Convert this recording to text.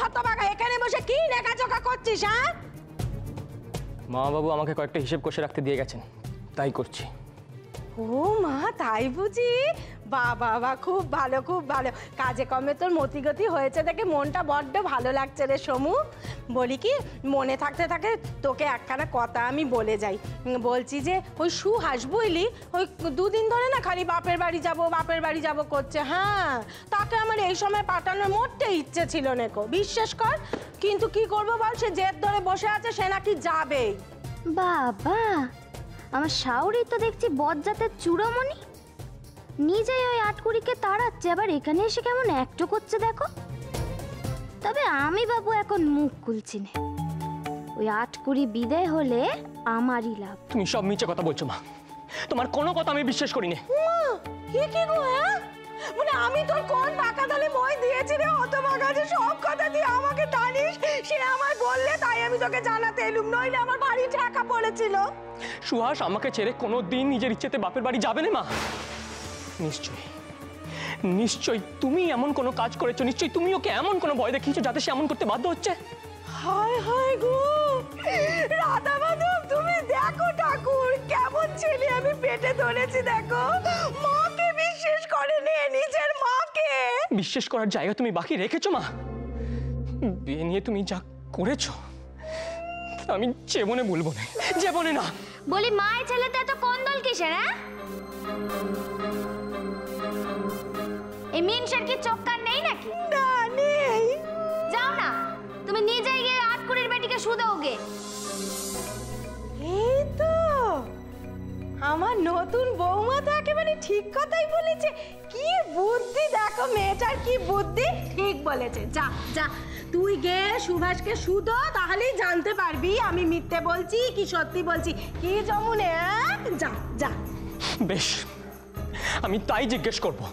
হতভাগা, এখানে বসে কি লেখাচোকা করছিস? হ্যাঁ, মা বাবু আমাকে কয়েকটা হিসেব কষে রাখতে দিয়ে গেছেন, তাই করছি। ও মা, তাই বুঝি? বাবা বা, খুব ভালো খুব ভালো। কাজে কমে তোর মতিগতি হয়েছে দেখে মনটা বড্ড ভালো লাগছে রে সমু। বলি কি, মনে থাকতে থাকে তোকে একখানা কথা আমি বলে যাই। বলছি যে ওই সুহাস বুঝলি, ওই দুদিন ধরে না খালি বাপের বাড়ি যাব করছে। হ্যাঁ, তাকে আমার এই সময় পাঠানোর মোটে ইচ্ছে ছিল না কো, বিশ্বাস কর। কিন্তু কি করবো বল, সে জেদ ধরে বসে আছে, সে নাকি যাবেই। বাবা, আমার শাওরি তো দেখছি বজ্জাতের চূড়ামণি, নিজেই ওই আটকুড়িকে তাড়াচ্ছে, আবার এখানে এসে কেমন একটু করছে দেখো। তবে আমি বাবু এখন মুখ খুলছি না, ওই আটকুড়ি বিদায় হলে আমারই লাভ। তুমি সব মিছে কথা বলছো মা, তোমার কোনো কথা আমি বিশ্বাস করি না। কি কি গো? হ্যাঁ, মানে আমি তোর কোন বাঁকা তালে মই দিয়েছি রে হতভাগা, যে সব কথা দিয়ে আমাকে টানিস? সে আমায় বললে তাই আমি তোকে জানাতে এলুম, নইলে আমার বাড়ি ঠেকা পড়েছিল। সুহাস আমাকে ছেড়ে কোনো দিন নিজের ইচ্ছেতে বাপের বাড়ি যাবে না মা। নিশ্চয়ই নিশ্চয়ই তুমি এমন কোনো কাজ করেছো, নিশ্চয়ই তুমি ওকে এমন কোনো ভয় দেখিয়েছো যাতে সে এমন করতে বাধ্য হচ্ছে। হায় হায় গো রাধা মাধব, তুমি দেখো ঠাকুর কেমন ছেলে আমি পেটে ধরেছি, দেখো। মাকে বিশ্বাস করে নে, নিজের মাকে। বিশ্বাস করার জায়গা তুমি বাকি রেখেছো মা? বিয়ে নিয়ে তুমি যা করেছো আমি জীবনে ভুলবো না, জীবনে না। বলি মায়ের ছেলেতে এত কন্দল কিসের? হ্যাঁ, এই মিনসার কি চক্কার নেই নাকি? না, নেই। যাও না, তুমি নিজেই গিয়ে আটকুড়ির বেটিকে শুধোগে। এই তো আমার নতুন বৌমা তো একেবারে ঠিক কথাই বলেছে। কি বুদ্ধি দেখো মেয়েটার, কি বুদ্ধি, ঠিক বলেছে। যা যা, তুই গে সুভাষকে শুধো, তাহলেই জানতে পারবি আমি মিথ্যে বলছি কি সত্যি বলছি। কি যমুনে, যা যা। বেশ, আমি তাই জিজ্ঞেস করবো।